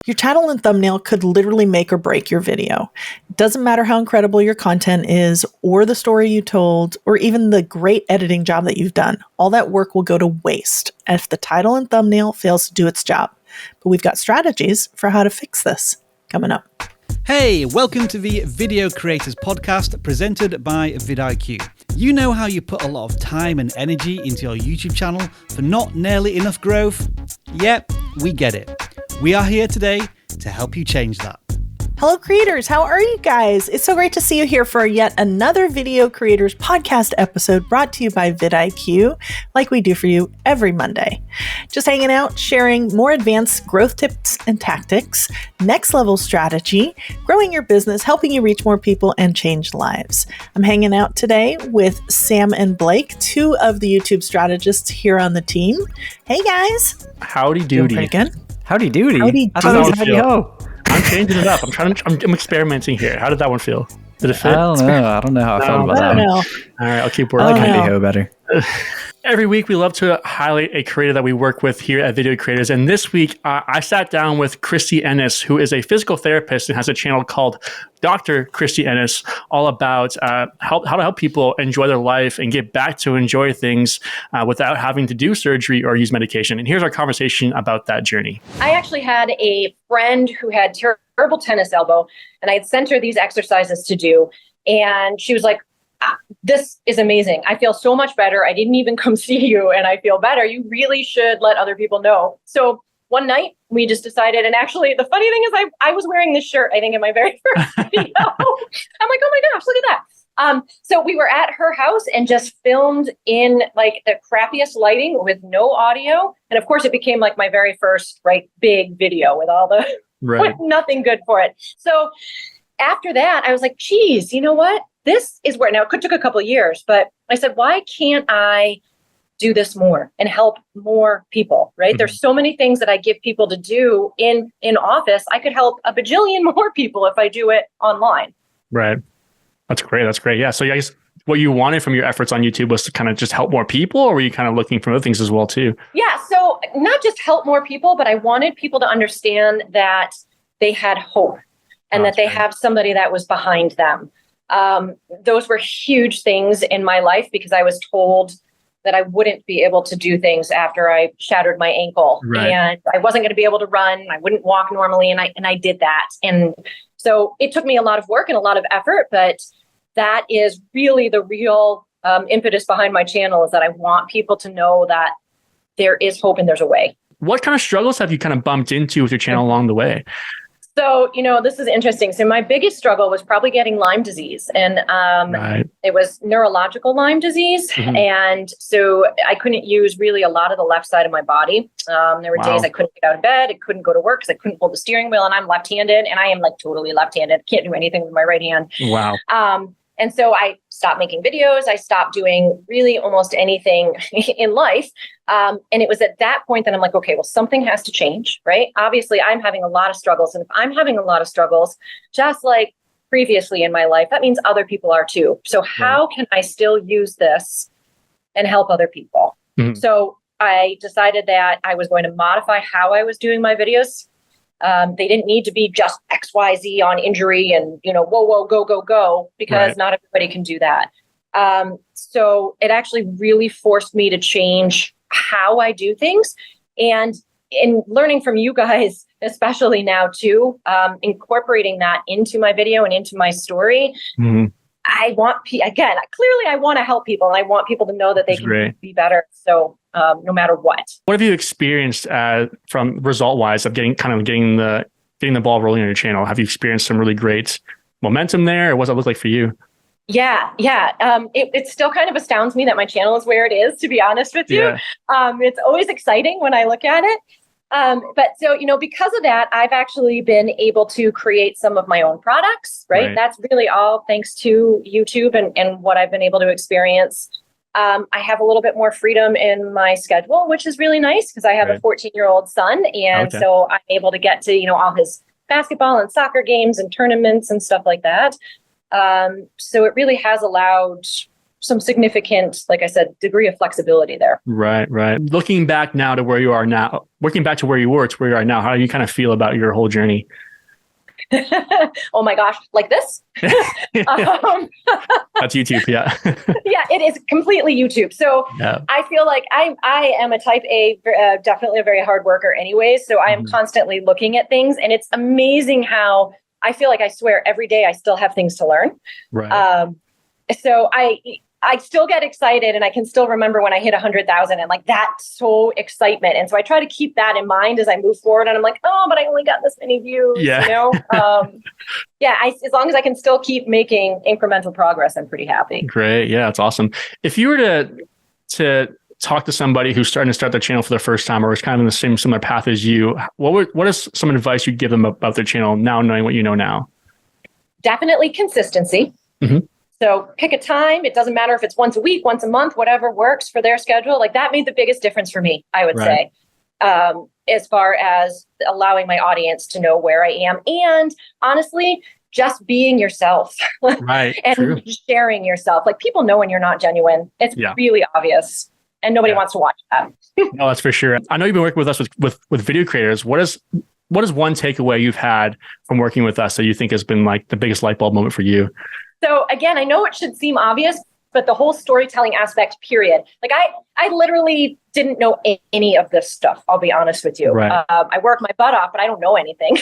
Your title and thumbnail could literally make or break your video. It doesn't matter how incredible your content is, or the story you told, or even the great editing job that you've done. All that work will go to waste if the title and thumbnail fails to do its job. But we've got strategies for how to fix this coming up. Hey, welcome to the Video Creators Podcast presented by vidIQ. You know how you put a lot of time and energy into your YouTube channel for not nearly enough growth? Yep, we get it. We are here today to help you change that. Hello creators, how are you guys? It's so great to see you here for yet another Video Creators Podcast episode brought to you by vidIQ, like we do for you every Monday. Just hanging out, sharing more advanced growth tips and tactics, next level strategy, growing your business, helping you reach more people and change lives. I'm hanging out today with Sam and Blake, two of the YouTube strategists here on the team. Hey guys. Howdy doody. Pretty good. Howdy doody. Howdy I thought it was doody. howdy ho. I'm changing it up. I'm experimenting here. How did that one feel? Did it fit? I don't know how I felt about I that don't one. know. All right, I'll keep I working. like Oh, howdy no. ho better. Every week, we love to highlight a creator that we work with here at Video Creators. And this week, I sat down with Christy Ennis, who is a physical therapist and has a channel called Dr. Christy Ennis, all about how to help people enjoy their life and get back to enjoy things without having to do surgery or use medication. And here's our conversation about that journey. I actually had a friend who had terrible tennis elbow, and I had sent her these exercises to do. And she was like, this is amazing. I feel so much better. I didn't even come see you and I feel better. You really should let other people know. So one night we just decided, and actually the funny thing is I was wearing this shirt, I think in my very first video. I'm like, oh my gosh, look at that. So we were at her house and just filmed in like the crappiest lighting with no audio. And of course it became like my very first big video with all the, with nothing good for it. So after that, I was like, geez, you know what? This is where, now it took a couple of years, but I said, why can't I do this more and help more people, right? Mm-hmm. There's so many things that I give people to do in office. I could help a bajillion more people if I do it online. Right. That's great. That's great. Yeah. So I guess what you wanted from your efforts on YouTube was to kind of just help more people, or were you kind of looking for other things as well too? Yeah. So not just help more people, but I wanted people to understand that they had hope and that they have somebody that was behind them. Those were huge things in my life because I was told that I wouldn't be able to do things after I shattered my ankle, and I wasn't going to be able to run. I wouldn't walk normally. And I did that. And so it took me a lot of work and a lot of effort, but that is really the real impetus behind my channel, is that I want people to know that there is hope and there's a way. What kind of struggles have you kind of bumped into with your channel along the way? So, this is interesting. So my biggest struggle was probably getting Lyme disease, and it was neurological Lyme disease. Mm-hmm. And so I couldn't use really a lot of the left side of my body. There were days I couldn't get out of bed. I couldn't go to work because I couldn't hold the steering wheel, and I'm left-handed, and I am like totally left-handed. Can't do anything with my right hand. Wow. And so I stopped making videos. I stopped doing really almost anything in life. And it was at that point that I'm like, okay, well, something has to change, right? Obviously, I'm having a lot of struggles. And if I'm having a lot of struggles, just like previously in my life, that means other people are too. So how can I still use this and help other people? Mm-hmm. So I decided that I was going to modify how I was doing my videos. They didn't need to be just XYZ on injury and, whoa, go, because not everybody can do that. So it actually really forced me to change how I do things. And in learning from you guys, especially now too, incorporating that into my video and into my story, I want, clearly I want to help people, and I want people to know that they can be better. So no matter what. What have you experienced from result-wise of getting the ball rolling on your channel? Have you experienced some really great momentum there, or what does that look like for you? Yeah. It still kind of astounds me that my channel is where it is, to be honest with you. It's always exciting when I look at it. But so, because of that, I've actually been able to create some of my own products, right? That's really all thanks to YouTube and what I've been able to experience. I have a little bit more freedom in my schedule, which is really nice because I have a 14-year-old son. And so I'm able to get to, all his basketball and soccer games and tournaments and stuff like that. So it really has allowed some significant, like I said, degree of flexibility there. Right. Looking back now to where you are now, working back to where you were to where you are now, how do you kind of feel about your whole journey? Oh my gosh, like this? That's YouTube, yeah. Yeah, it is completely YouTube. So Yeah. I feel like I am a type A, definitely a very hard worker anyways. So I am constantly looking at things, and it's amazing how I feel like I swear every day I still have things to learn. Right. So I still get excited, and I can still remember when I hit 100,000 and like that's so excitement. And so I try to keep that in mind as I move forward. And I'm like, oh, but I only got this many views, Yeah. you know? As long as I can still keep making incremental progress, I'm pretty happy. Great. Yeah, that's awesome. If you were to talk to somebody who's starting to start their channel for the first time or is kind of in the same similar path as you, what is some advice you'd give them about their channel now, knowing what you know now? Definitely consistency. Mhm. So pick a time. It doesn't matter if it's once a week, once a month, whatever works for their schedule. Like that made the biggest difference for me, I would say, as far as allowing my audience to know where I am. And honestly, just being yourself Right. and True. sharing yourself. Like people know when you're not genuine. It's really obvious, and nobody wants to watch that. No, that's for sure. I know you've been working with us with video creators. What is one takeaway you've had from working with us that you think has been like the biggest light bulb moment for you? So again, I know it should seem obvious, but the whole storytelling aspect, period. Like I literally didn't know any of this stuff. I'll be honest with you. Right. I work my butt off, but I don't know anything.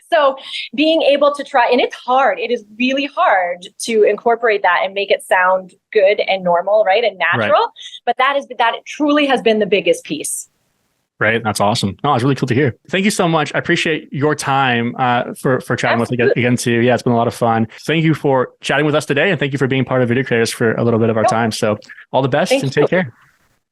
So being able to try, and it's hard. It is really hard to incorporate that and make it sound good and normal, right? And natural. Right. But that truly has been the biggest piece. Right. That's awesome. No, it's really cool to hear. Thank you so much. I appreciate your time for chatting with us again too. Yeah, it's been a lot of fun. Thank you for chatting with us today, and thank you for being part of Video Creators for a little bit of our time. So all the best and take care.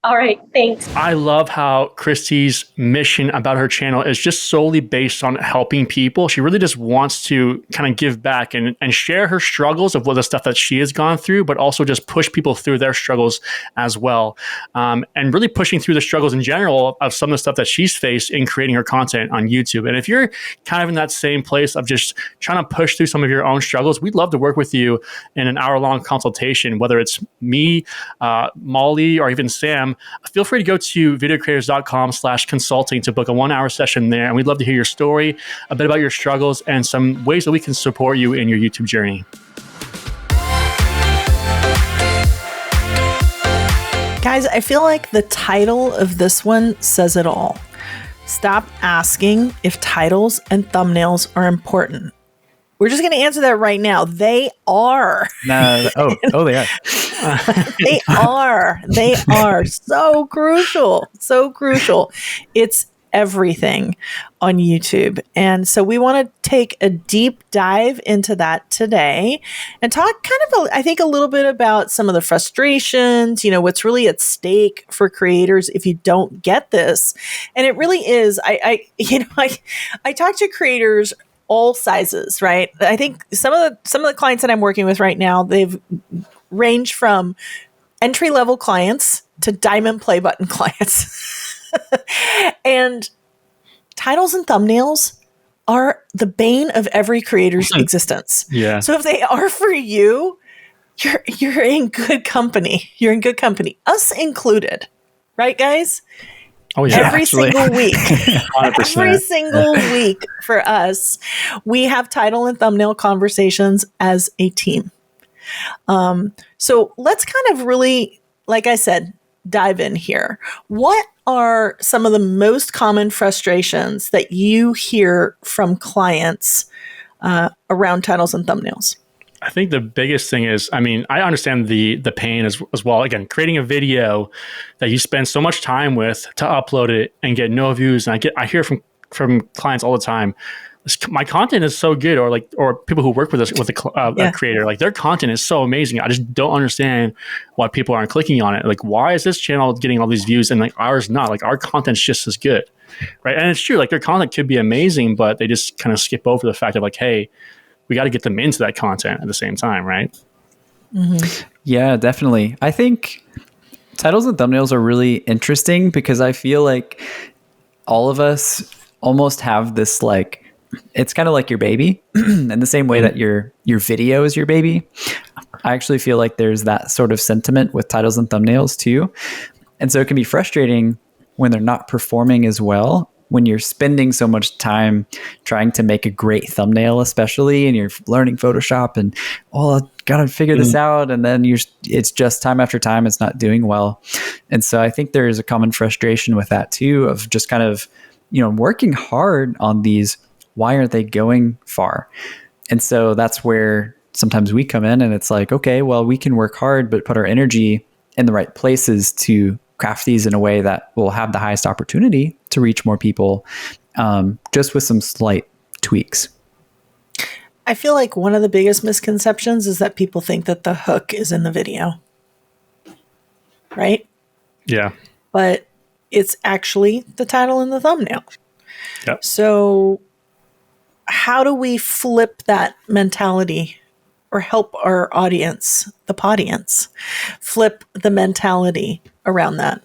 All right. Thanks. I love how Christy's mission about her channel is just solely based on helping people. She really just wants to kind of give back and share her struggles of what the stuff that she has gone through, but also just push people through their struggles as well. And really pushing through the struggles in general of some of the stuff that she's faced in creating her content on YouTube. And if you're kind of in that same place of just trying to push through some of your own struggles, we'd love to work with you in an hour-long consultation, whether it's me, Molly, or even Sam. Feel free to go to videocreators.com/consulting to book a 1-hour session there. And we'd love to hear your story, a bit about your struggles, and some ways that we can support you in your YouTube journey. Guys, I feel like the title of this one says it all. Stop asking if titles and thumbnails are important. We're just going to answer that right now. They are. No. They are. They are so crucial. So crucial. It's everything on YouTube. And so we want to take a deep dive into that today and talk I think a little bit about some of the frustrations, what's really at stake for creators if you don't get this. And it really is, I talk to creators all sizes, right? I think some of the clients that I'm working with right now, they've ranged from entry-level clients to diamond play button clients. And titles and thumbnails are the bane of every creator's existence. Yeah. So if they are for you, you're in good company. You're in good company, us included, right, guys? Oh yeah, every single week. 100%. Every single week for us, we have title and thumbnail conversations as a team. So let's kind of really, like I said, dive in here. What are some of the most common frustrations that you hear from clients around titles and thumbnails? I think the biggest thing is, I understand the pain as well. Again, creating a video that you spend so much time with to upload it and get no views. And I hear from clients all the time, my content is so good, or people who work with us with a creator, like their content is so amazing. I just don't understand why people aren't clicking on it. Like, why is this channel getting all these views and like ours not? Like our content's just as good, right? And it's true, like their content could be amazing, but they just kind of skip over the fact of like, hey, we got to get them into that content at the same time, right? Mm-hmm. Yeah, definitely. I think titles and thumbnails are really interesting because I feel like all of us almost have this it's kind of like your baby in the same way that your video is your baby. I actually feel like there's that sort of sentiment with titles and thumbnails too. And so it can be frustrating when they're not performing as well, when you're spending so much time trying to make a great thumbnail, especially, and you're learning Photoshop and, I gotta figure this out. And then it's just time after time, it's not doing well. And so I think there is a common frustration with that too, of just kind of, working hard on these. Why aren't they going far? And so that's where sometimes we come in and it's like, okay, well, we can work hard, but put our energy in the right places to craft these in a way that will have the highest opportunity to reach more people, just with some slight tweaks. I feel like one of the biggest misconceptions is that people think that the hook is in the video. Right? Yeah. But it's actually the title and the thumbnail. Yep. So how do we flip that mentality or help our audience, the podience, flip the mentality around that?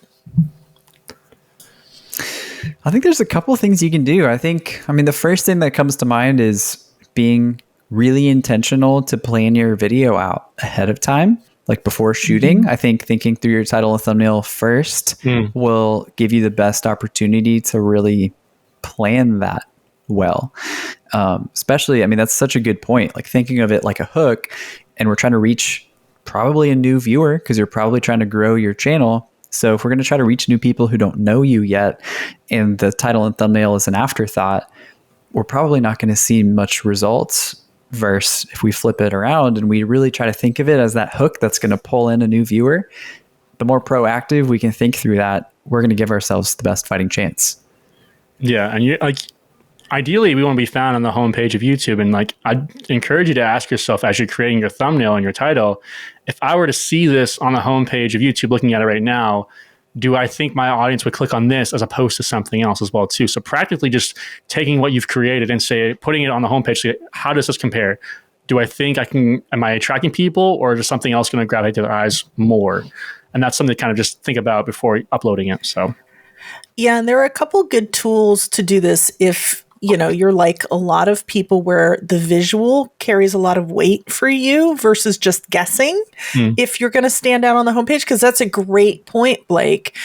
I think there's a couple of things you can do. The first thing that comes to mind is being really intentional to plan your video out ahead of time, like before shooting. I think thinking through your title and thumbnail first will give you the best opportunity to really plan that well. Especially, that's such a good point. Like thinking of it like a hook, and we're trying to reach probably a new viewer because you're probably trying to grow your channel. So if we're going to try to reach new people who don't know you yet, and the title and thumbnail is an afterthought, we're probably not going to see much results. Versus if we flip it around and we really try to think of it as that hook that's going to pull in a new viewer, the more proactive we can think through that, we're going to give ourselves the best fighting chance. Yeah, and ideally, we want to be found on the homepage of YouTube. And I'd encourage you to ask yourself as you're creating your thumbnail and your title, if I were to see this on the homepage of YouTube, looking at it right now, do I think my audience would click on this as opposed to something else as well too? So practically just taking what you've created and putting it on the homepage. Say, how does this compare? Do I think am I attracting people, or is something else going to gravitate to their eyes more? And that's something to kind of just think about before uploading it. So. Yeah. And there are a couple good tools to do this if you're like a lot of people where the visual carries a lot of weight for you versus just guessing if you're going to stand out on the homepage, because that's a great point, Blake.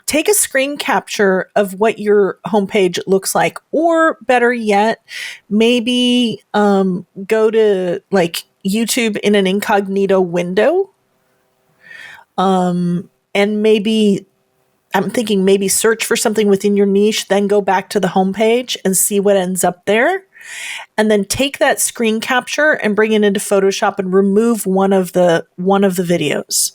Take a screen capture of what your homepage looks like, or better yet, maybe go to like YouTube in an incognito window, and maybe I'm thinking maybe search for something within your niche, then go back to the homepage and see what ends up there. And then take that screen capture and bring it into Photoshop and remove one of the videos.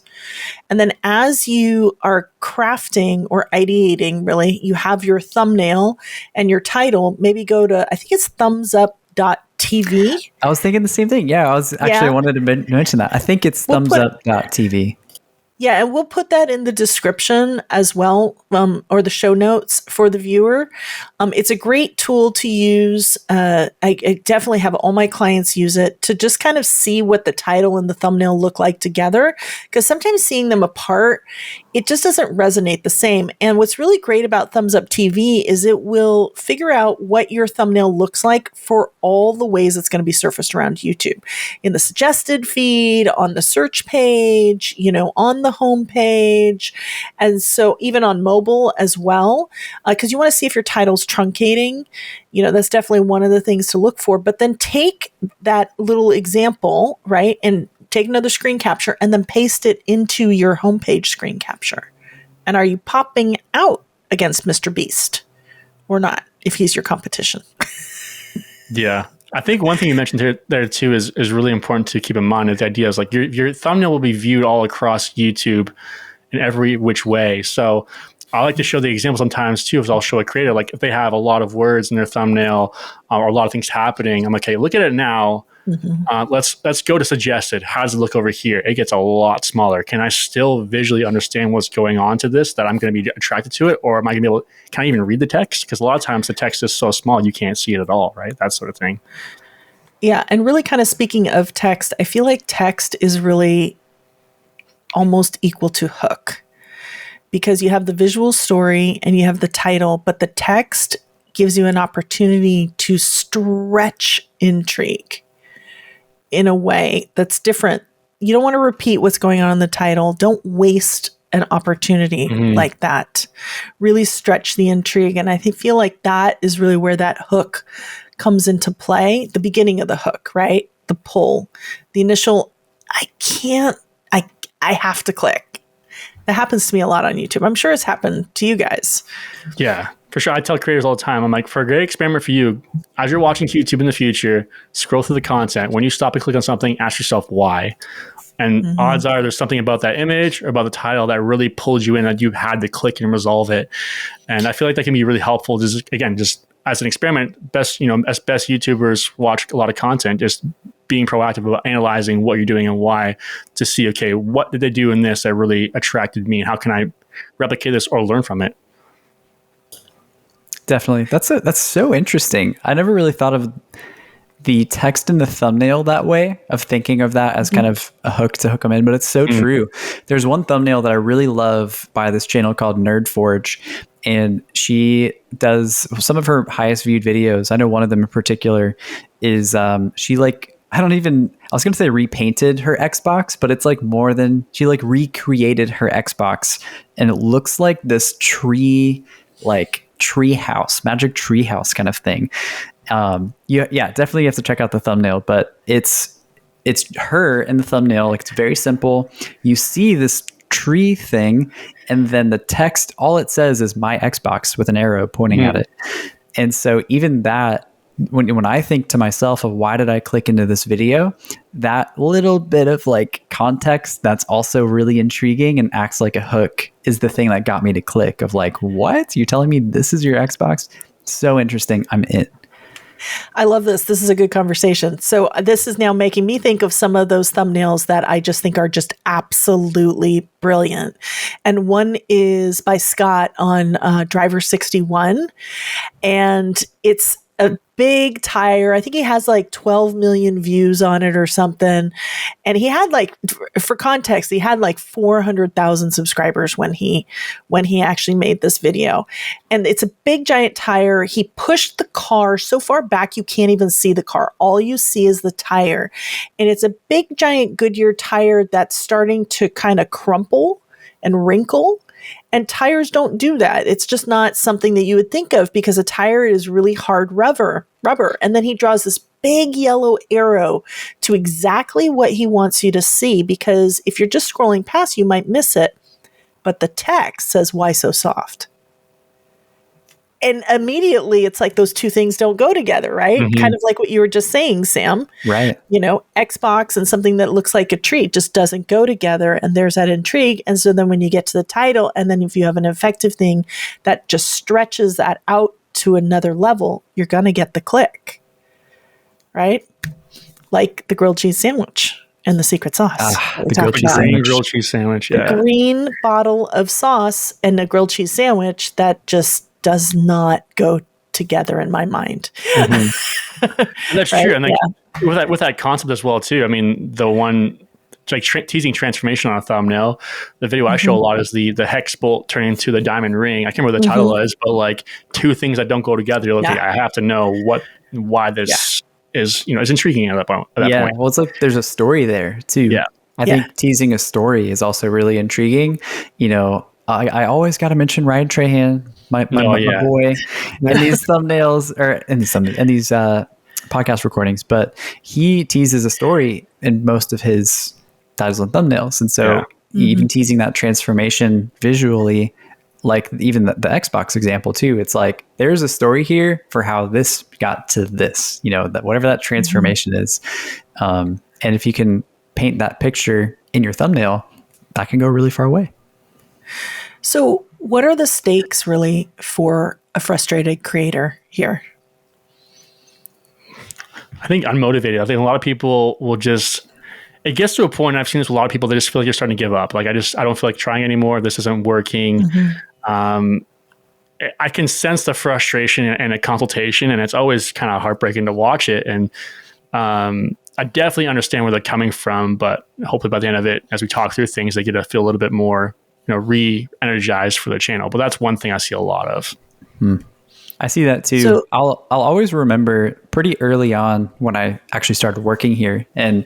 And then as you are crafting or ideating, really, you have your thumbnail and your title, maybe go to, I think it's thumbsup.tv. I was thinking the same thing. Yeah, I wanted to mention that. I think it's thumbsup.tv. Yeah, and we'll put that in the description as well, or the show notes for the viewer. It's a great tool to use. I definitely have all my clients use it to just kind of see what the title and the thumbnail look like together, because sometimes seeing them apart, it just doesn't resonate the same. And what's really great about Thumbs Up TV is it will figure out what your thumbnail looks like for all the ways it's going to be surfaced around YouTube, in the suggested feed, on the search page, on the home page. And so even on mobile as well, because you want to see if your title's truncating. That's definitely one of the things to look for. But then take that little example, right, and take another screen capture and then paste it into your homepage screen capture. And are you popping out against Mr. Beast or not, if he's your competition? Yeah. I think one thing you mentioned there too is really important to keep in mind. Is the idea is like your thumbnail will be viewed all across YouTube in every which way. So I like to show the example sometimes too, if I'll show a creator, like if they have a lot of words in their thumbnail or a lot of things happening, I'm like, okay, look at it now. Mm-hmm. Let's go to suggested. How does it look over here? It gets a lot smaller. Can I still visually understand what's going on to this, that I'm going to be attracted to it? Or am I going to be able to, can I even read the text? Because a lot of times the text is so small, you can't see it at all, right? That sort of thing. Yeah. And really kind of speaking of text, I feel like text is really almost equal to hook, because you have the visual story and you have the title, but the text gives you an opportunity to stretch intrigue in a way that's different you don't want to repeat what's going on in the title. Don't waste an opportunity like that. Really stretch the intrigue. And I feel like that is really where that hook comes into play. The beginning of the hook, right? The pull, the initial, I have to click. That happens to me a lot on YouTube. I'm sure it's happened to you guys. Yeah, for sure. I tell creators all the time, I'm like, for a great experiment for you, as you're watching YouTube in the future, scroll through the content. When you stop and click on something, ask yourself why. And odds are there's something about that image or about the title that really pulled you in, that you had to click and resolve it. And I feel like that can be really helpful. Just as an experiment, as best YouTubers watch a lot of content, just being proactive about analyzing what you're doing and why, to see, okay, what did they do in this that really attracted me, and how can I replicate this or learn from it? Definitely. That's so interesting. I never really thought of the text in the thumbnail that way, of thinking of that as kind of a hook to hook them in, but it's so true. There's one thumbnail that I really love by this channel called Nerdforge, and she does some of her highest viewed videos. I know one of them in particular is she I was going to say repainted her Xbox, but it's like more than, she like recreated her Xbox, and it looks like this tree house, magic tree house kind of thing. Definitely you have to check out the thumbnail, but it's her in the thumbnail. Like, it's very simple. You see this tree thing, and then the text, all it says is my Xbox with an arrow pointing at it. And so even that, when I think to myself of why did I click into this video, that little bit of like context that's also really intriguing and acts like a hook is the thing that got me to click, of like, what? You're telling me this is your Xbox? So interesting. I'm in. I love this. This is a good conversation. So this is now making me think of some of those thumbnails that I just think are just absolutely brilliant. And one is by Scott on Driver 61. And it's a big tire. I think he has like 12 million views on it or something. And he had for context, he had 400,000 subscribers when he actually made this video. And it's a big giant tire. He pushed the car so far back you can't even see the car. All you see is the tire. And it's a big giant Goodyear tire that's starting to kind of crumple and wrinkle. And tires don't do that. It's just not something that you would think of, because a tire is really hard rubber. And then he draws this big yellow arrow to exactly what he wants you to see, because if you're just scrolling past, you might miss it. But the text says, "Why so soft?" And immediately it's like those two things don't go together, right? Kind of like what you were just saying, Sam. Right. Xbox and something that looks like a treat just doesn't go together. And there's that intrigue. And so then when you get to the title, and then if you have an effective thing that just stretches that out to another level, you're going to get the click, right? Like the grilled cheese sandwich and the secret sauce. The grilled cheese sandwich. Grilled cheese sandwich, yeah. The green bottle of sauce and a grilled cheese sandwich that just does not go together in my mind. That's right? true. And with that concept as well too. I mean, the one teasing transformation on a thumbnail, the video I show a lot is the hex bolt turning into the diamond ring. I can't remember what the title is, but two things that don't go together. You're like, I have to know why this is intriguing at that point. Well, it's like there's a story there too. Yeah. I think teasing a story is also really intriguing. I always got to mention Ryan Trahan, my boy, in these thumbnails or in these podcast recordings, but he teases a story in most of his titles and thumbnails. And so even teasing that transformation visually, like even the Xbox example too, it's like, there's a story here for how this got to this, that whatever that transformation is. And if you can paint that picture in your thumbnail, that can go really far away. So what are the stakes really for a frustrated creator here? I think unmotivated. I think a lot of people will just, it gets to a point, I've seen this with a lot of people, they just feel like you're starting to give up. Like, I don't feel like trying anymore. This isn't working. I can sense the frustration and a consultation, and it's always kind of heartbreaking to watch it. And I definitely understand where they're coming from, but hopefully by the end of it, as we talk through things, they get to feel a little bit more, re-energized for the channel. But that's one thing I see a lot of. I I see that too. So- I'll always remember pretty early on when I actually started working here and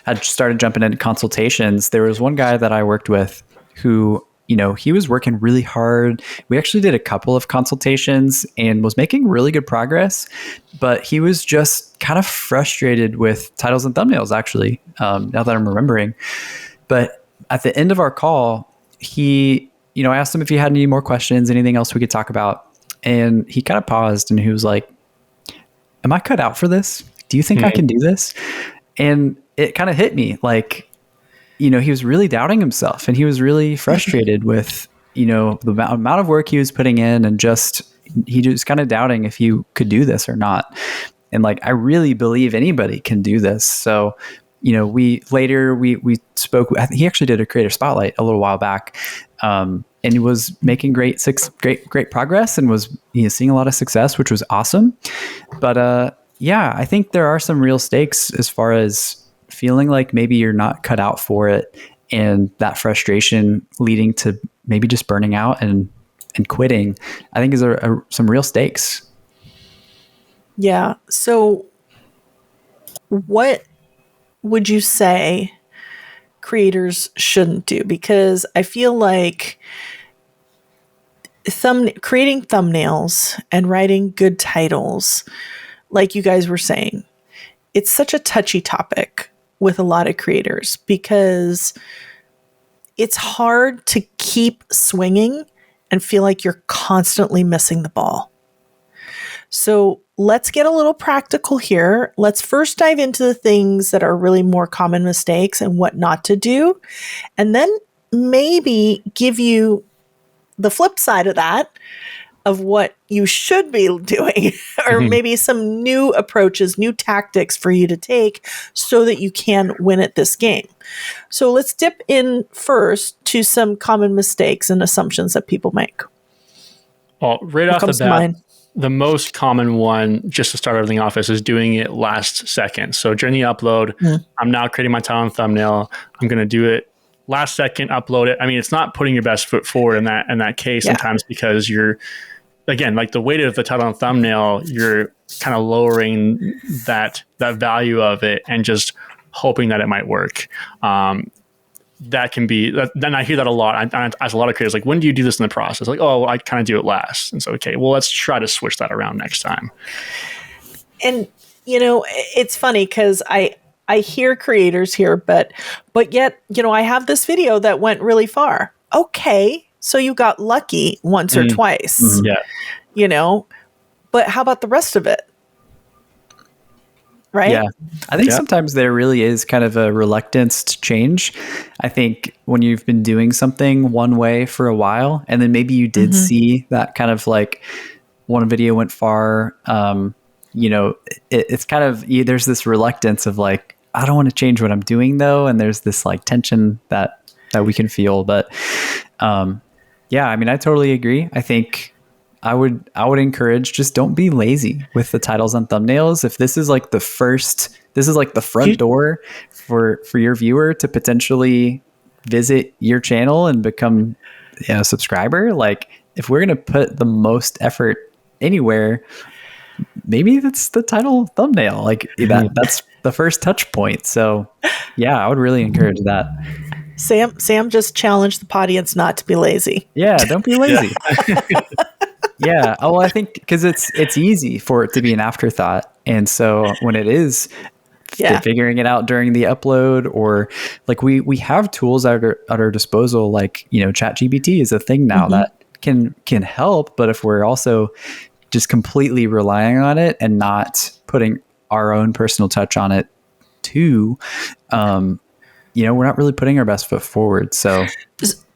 I started jumping into consultations. There was one guy that I worked with who, he was working really hard. We actually did a couple of consultations and was making really good progress, but he was just kind of frustrated with titles and thumbnails, actually, now that I'm remembering. But at the end of our call, he, I asked him if he had any more questions, anything else we could talk about. And he kind of paused and he was like, am I cut out for this? Do you think I can do this? And it kind of hit me like, he was really doubting himself and he was really frustrated with, the amount of work he was putting in and he was kind of doubting if you could do this or not. And like, I really believe anybody can do this. So, we spoke, he actually did a creator spotlight a little while back. And he was making great progress and was seeing a lot of success, which was awesome. But I think there are some real stakes as far as feeling like maybe you're not cut out for it, and that frustration leading to maybe just burning out and quitting, I think is some real stakes. Yeah. So what would you say creators shouldn't do? Because I feel like creating thumbnails and writing good titles, like you guys were saying, it's such a touchy topic with a lot of creators because it's hard to keep swinging and feel like you're constantly missing the ball. So let's get a little practical here. Let's first dive into the things that are really more common mistakes and what not to do. And then maybe give you the flip side of that, of what you should be doing, or maybe some new approaches, new tactics for you to take so that you can win at this game. So let's dip in first to some common mistakes and assumptions that people make. Well, right off the bat, the most common one, just to start everything off, is doing it last second. So during the upload, I'm now creating my title and thumbnail. I'm going to do it last second, upload it. I mean, it's not putting your best foot forward in that case sometimes, because you're, again, like the weight of the title and thumbnail, you're kind of lowering that value of it and just hoping that it might work. That can be, then I hear that a lot. I ask a lot of creators, like, when do you do this in the process? Like, oh, well, I kind of do it last. And so, okay, well, let's try to switch that around next time. And, it's funny because I hear creators here, but yet, I have this video that went really far. Okay, so you got lucky once or twice. Yeah. But how about the rest of it? Right? Yeah. I think sometimes there really is kind of a reluctance to change. I think when you've been doing something one way for a while, and then maybe you did see that kind of like one video went far, it's kind of, there's this reluctance of like, I don't want to change what I'm doing though. And there's this like tension that we can feel. But I mean, I totally agree. I think I would encourage, just don't be lazy with the titles and thumbnails. If this is like the front door for your viewer to potentially visit your channel and become a subscriber, like if we're going to put the most effort anywhere, maybe that's the title thumbnail, like that's the first touch point. So I would really encourage that. Sam just challenged the audience not to be lazy. Yeah, don't be lazy. Yeah. Oh, I think because it's easy for it to be an afterthought. And so when it is figuring it out during the upload, or like we have tools at our disposal, like, ChatGPT is a thing now that can help. But if we're also just completely relying on it and not putting our own personal touch on it too, we're not really putting our best foot forward.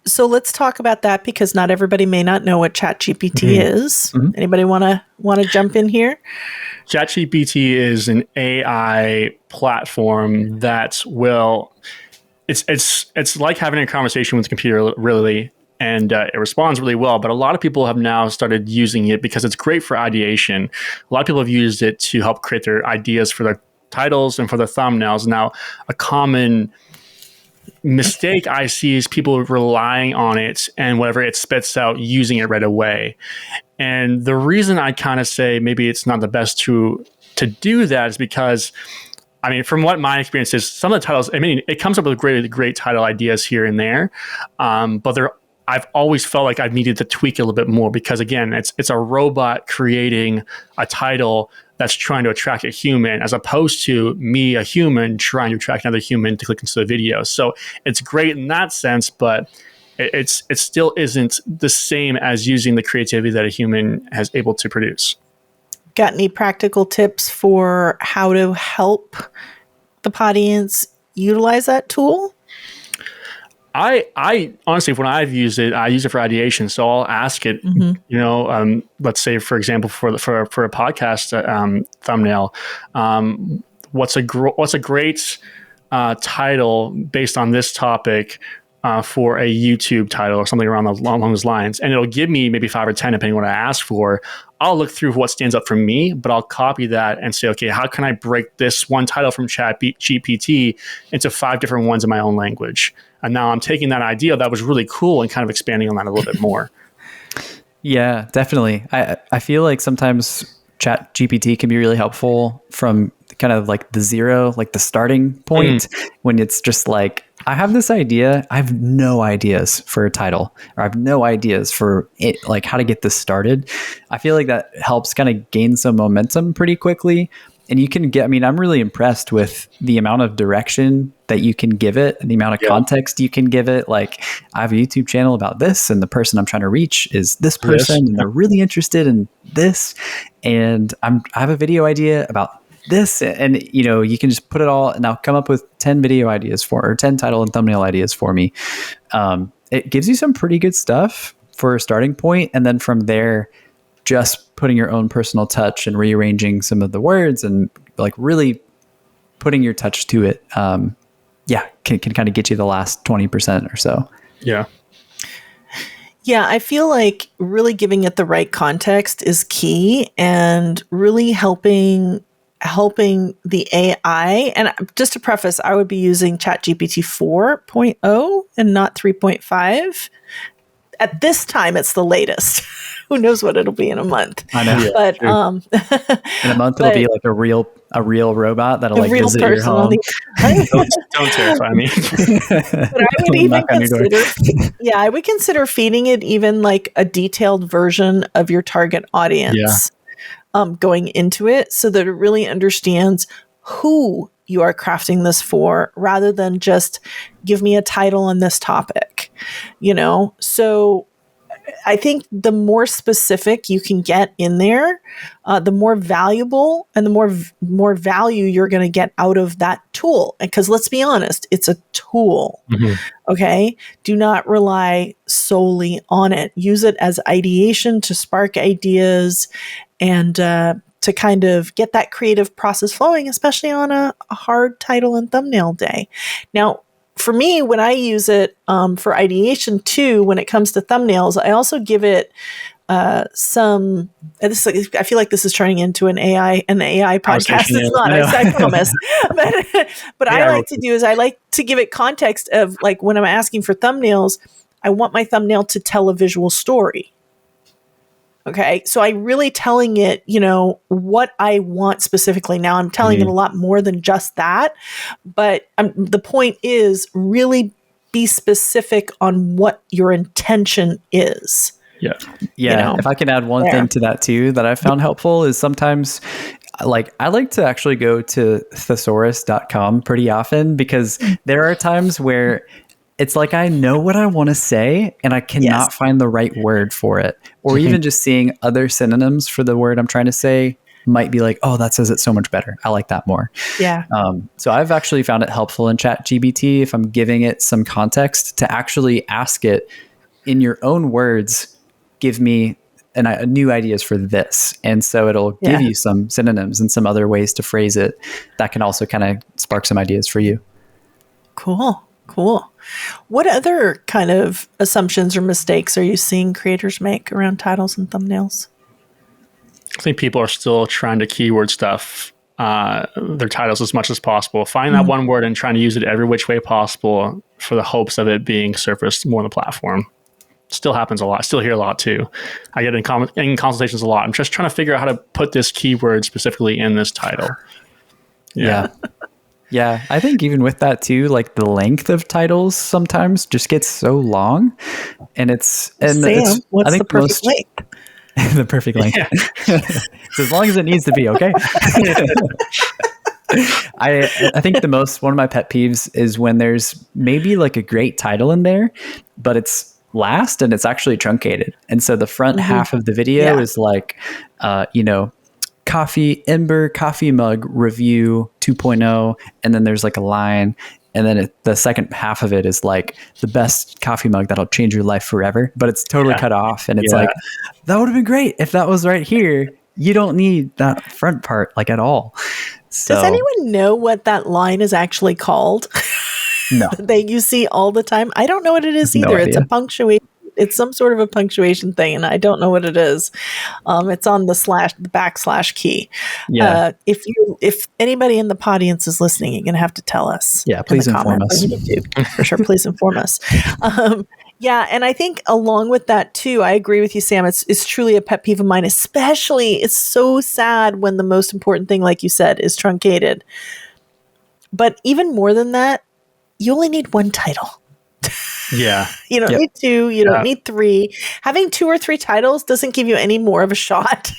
So let's talk about that, because not everybody may not know what ChatGPT is. Anybody want to jump in here? ChatGPT is an AI platform that it's like having a conversation with a computer, really, and it responds really well. But a lot of people have now started using it because it's great for ideation. A lot of people have used it to help create their ideas for their titles and for their thumbnails. Now, a common mistake I see is people relying on it and whatever it spits out, using it right away. And the reason I kind of say maybe it's not the best to do that is because, I mean, from what my experience is, some of the titles, I mean, it comes up with great title ideas here and there, but I've always felt like I've needed to tweak a little bit more because, again, it's a robot creating a title that's trying to attract a human, as opposed to me, a human, trying to attract another human to click into the video. So it's great in that sense, but it still isn't the same as using the creativity that a human has able to produce. Got any practical tips for how to help the audience utilize that tool? I honestly, when I've used it, I use it for ideation. So I'll ask it, let's say, for example, for a podcast thumbnail, what's a great title based on this topic for a YouTube title or something along those lines, and it'll give me maybe 5 or 10 depending on what I ask for. I'll look through what stands up for me, but I'll copy that and say, okay, how can I break this one title from ChatGPT into 5 different ones in my own language? And now I'm taking that idea that was really cool and kind of expanding on that a little bit more. Yeah, definitely. I feel like sometimes ChatGPT can be really helpful from kind of like the zero, like the starting point, when it's just like, I have this idea. I have no ideas for a title, or I have no ideas for it, like how to get this started. I feel like that helps kind of gain some momentum pretty quickly. And you can get, I mean, I'm really impressed with the amount of direction that you can give it and the amount of context you can give it. Like, I have a YouTube channel about this, and the person I'm trying to reach is this person, and they're really interested in this. And I have a video idea about this, and you can just put it all, and I'll come up with 10 video ideas or 10 title and thumbnail ideas for me. It gives you some pretty good stuff for a starting point. And then from there, just putting your own personal touch and rearranging some of the words and like really putting your touch to it. Can kind of get you the last 20% or so. Yeah. Yeah, I feel like really giving it the right context is key, and really helping the AI. And just to preface, I would be using ChatGPT 4.0 and not 3.5. At this time, it's the latest. Who knows what it'll be in a month? I know. But in a month, it'll be like a real robot that'll like visit your home. Don't terrify me. But I would even I would consider feeding it even like a detailed version of your target audience. Going into it, so that it really understands who you are crafting this for, rather than just give me a title on this topic, So I think the more specific you can get in there, the more valuable and the more value you're going to get out of that tool. Because let's be honest, it's a tool. Okay. Do not rely solely on it. Use it as ideation to spark ideas and to kind of get that creative process flowing, especially on a hard title and thumbnail day. Now, for me, when I use it for ideation too, when it comes to thumbnails, I also give it I feel like this is turning into an AI podcast. It's not, I promise. But I like to do is I like to give it context of, like, when I'm asking for thumbnails, I want my thumbnail to tell a visual story. Okay. So I'm really telling it, what I want specifically. Now I'm telling it a lot more than just that, but the point is really be specific on what your intention is. Yeah. Yeah. If I can add one thing to that too, that I found helpful, is sometimes I like to actually go to thesaurus.com pretty often, because there are times where it's like, I know what I want to say and I cannot find the right word for it. Or even just seeing other synonyms for the word I'm trying to say might be like, oh, that says it so much better. I like that more. Yeah. So I've actually found it helpful in ChatGPT, if I'm giving it some context, to actually ask it in your own words, give me new ideas for this. And so it'll give you some synonyms and some other ways to phrase it that can also kind of spark some ideas for you. Cool. What other kind of assumptions or mistakes are you seeing creators make around titles and thumbnails? I think people are still trying to keyword stuff their titles as much as possible. Find that one word and trying to use it every which way possible for the hopes of it being surfaced more on the platform. still happens a lot. Still hear a lot too. I get in consultations a lot. I'm just trying to figure out how to put this keyword specifically in this title. Yeah. Yeah. I think even with that too, like the length of titles sometimes just gets so long, and it's what's I think the perfect length? the perfect length. Yeah. So as long as it needs to be, okay. I think one of my pet peeves is when there's maybe like a great title in there, but it's last and it's actually truncated. And so the front half of the video is like, Ember coffee mug review 2.0. And then there's like a line. And then the second half of it is like the best coffee mug that'll change your life forever. But it's totally cut off. And it's like, that would have been great if that was right here. You don't need that front part like at all. So, does anyone know what that line is actually called? No. That you see all the time? I don't know what it is either. It's a punctuation. It's some sort of a punctuation thing, and I don't know what it is. It's on the backslash key. Yeah. If anybody in the audience is listening, you're going to have to tell us. Yeah, please inform us. For sure, please inform us. Yeah, and I think along with that too, I agree with you, Sam. It's truly a pet peeve of mine. Especially, it's so sad when the most important thing, like you said, is truncated. But even more than that, you only need one title. Yeah. You don't need two. You don't need three. Having 2 or 3 titles doesn't give you any more of a shot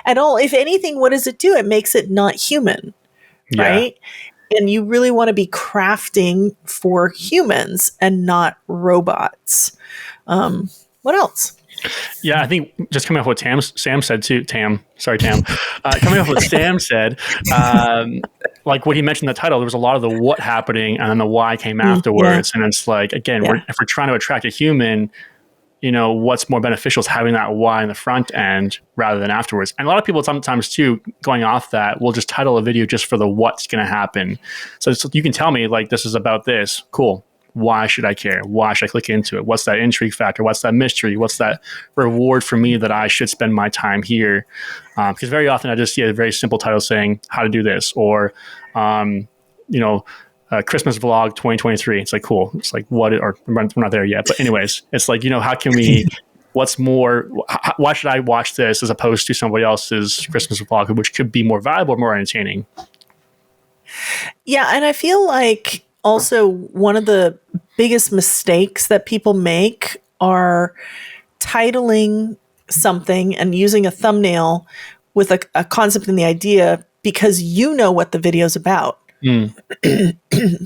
at all. If anything, what does it do? It makes it not human, right? And you really want to be crafting for humans and not robots. What else? Yeah, I think just coming off what Sam said too. Coming off what Sam said, like what he mentioned in the title, there was a lot of the what happening and then the why came afterwards. And it's like, again, if we're trying to attract a human, what's more beneficial is having that why in the front end rather than afterwards. And a lot of people sometimes too, going off that, will just title a video just for the what's going to happen. So you can tell me like, this is about this. Cool. Why should I care? Why should I click into it? What's that intrigue factor? What's that mystery? What's that reward for me that I should spend my time here? Because very often I just see a very simple title saying how to do this, or, Christmas vlog 2023. It's like, cool. It's like, we're not there yet. But anyways, it's like, how can we, what's more, why should I watch this as opposed to somebody else's Christmas vlog, which could be more valuable, more entertaining? Yeah. And I feel like, also, one of the biggest mistakes that people make are titling something and using a thumbnail with a concept and the idea because you know what the video is about.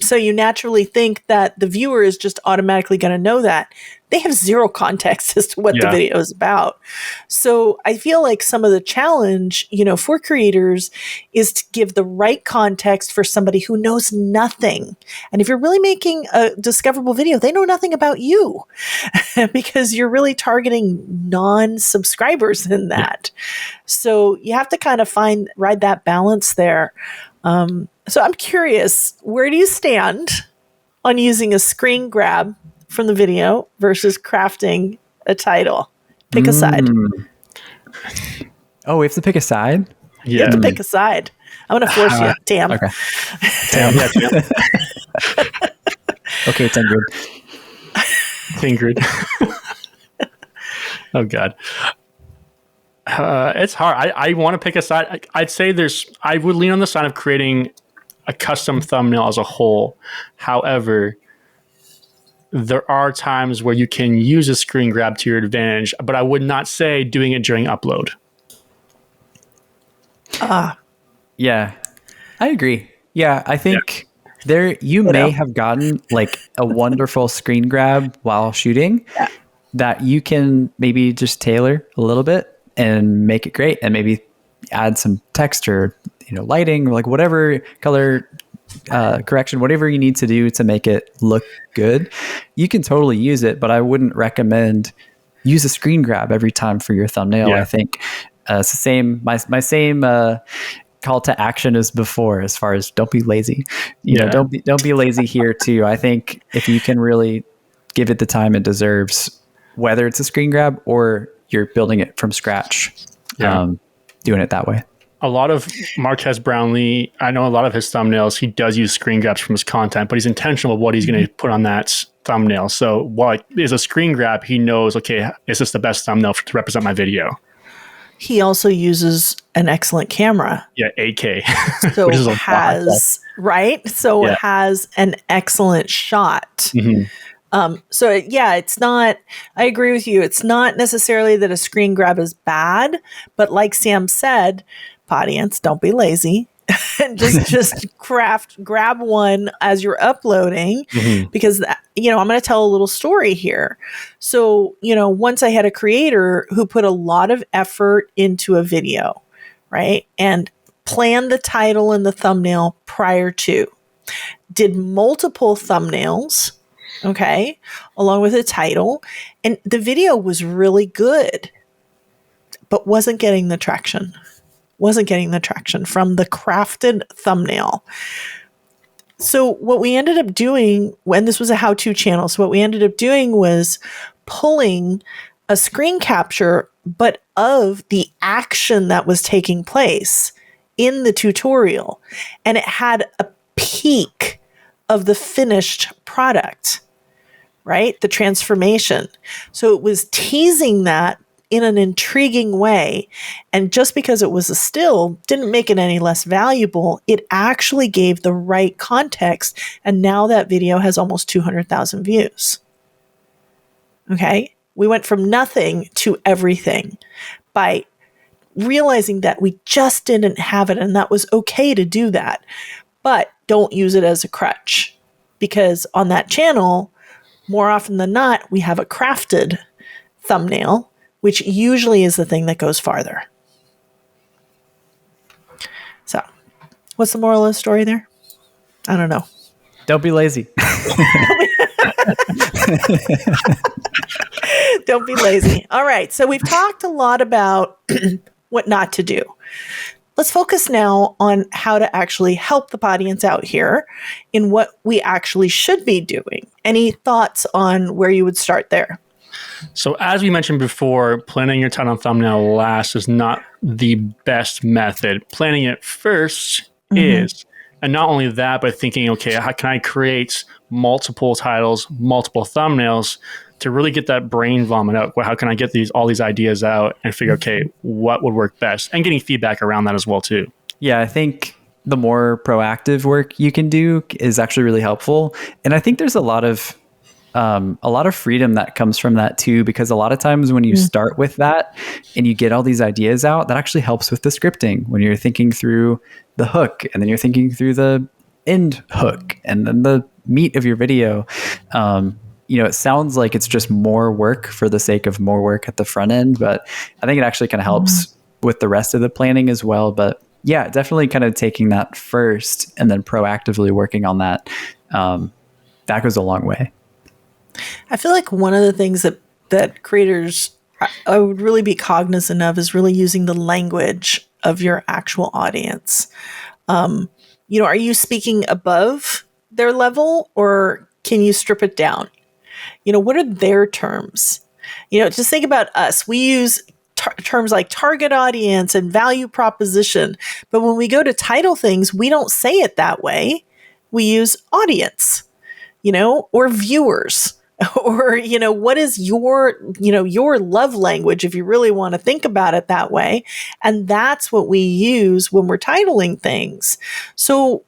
So you naturally think that the viewer is just automatically going to know that. They have zero context as to what the video is about. So I feel like some of the challenge, for creators is to give the right context for somebody who knows nothing. And if you're really making a discoverable video, they know nothing about you because you're really targeting non-subscribers in that. So you have to kind of ride that balance there. So I'm curious, where do you stand on using a screen grab from the video versus crafting a title? Pick a side. Oh, we have to pick a side? Yeah. You have to pick a side. I'm going to force you. Damn. Okay. Tam. Okay, it's Ingrid. Oh, God. It's hard. I want to pick a side. I'd say I would lean on the side of creating a custom thumbnail as a whole. However, there are times where you can use a screen grab to your advantage, but I would not say doing it during upload. Yeah, I agree. Yeah, I think you may have gotten like a wonderful screen grab while shooting that you can maybe just tailor a little bit and make it great, and maybe add some text or lighting or like whatever color correction, whatever you need to do to make it look good. You can totally use it, but I wouldn't recommend use a screen grab every time for your thumbnail. I think it's the same. My same call to action as before, as far as don't be lazy. Don't be lazy here too. I think if you can really give it the time it deserves, whether it's a screen grab or you're building it from scratch, doing it that way. a lot of Marques Brownlee, I know a lot of his thumbnails, he does use screen grabs from his content, but he's intentional with what he's going to put on that thumbnail. So while it is a screen grab, he knows, okay, is this the best thumbnail to represent my video? He also uses an excellent camera. Yeah, 8K. So which is has, right? So it has an excellent shot. So it's not, I agree with you. It's not necessarily that a screen grab is bad, but like Sam said, audience, don't be lazy. And just grab one as you're uploading, because I'm going to tell a little story here. So, once I had a creator who put a lot of effort into a video, right? And planned the title and the thumbnail prior to, did multiple thumbnails, okay, along with a title, and the video was really good, but wasn't getting the traction from the crafted thumbnail. So what we ended up doing, when this was a how-to channel, so what we ended up doing was pulling a screen capture, but of the action that was taking place in the tutorial. And it had a peek of the finished product, right? The transformation. So it was teasing that in an intriguing way. And just because it was a still didn't make it any less valuable. It actually gave the right context. And now that video has almost 200,000 views. Okay. We went from nothing to everything by realizing that we just didn't have it. And that was okay to do that. But don't use it as a crutch, because on that channel, more often than not, we have a crafted thumbnail, which usually is the thing that goes farther. So, what's the moral of the story there? I don't know. Don't be lazy. Don't be lazy. All right. So we've talked a lot about what not to do. Let's focus now on how to actually help the audience out here in what we actually should be doing. Any thoughts on where you would start there? So as we mentioned before, planning your title and thumbnail last is not the best method. Planning it first is. And not only that, but thinking, okay, how can I create multiple titles, multiple thumbnails to really get that brain vomit out? How can I get all these ideas out and figure, okay, what would work best? And getting feedback around that as well too. Yeah, I think the more proactive work you can do is actually really helpful. And I think there's a lot of freedom that comes from that too, because a lot of times when you start with that and you get all these ideas out, that actually helps with the scripting when you're thinking through the hook, and then you're thinking through the end hook, and then the meat of your video. It sounds like it's just more work for the sake of more work at the front end, but I think it actually kind of helps with the rest of the planning as well. But yeah, definitely kind of taking that first and then proactively working on that. That goes a long way. I feel like one of the things that creators I would really be cognizant of is really using the language of your actual audience. Are you speaking above their level, or can you strip it down? What are their terms? Just think about us. We use terms like target audience and value proposition. But when we go to title things, we don't say it that way. We use audience, or viewers. Or, what is your love language, if you really want to think about it that way. And that's what we use when we're titling things. So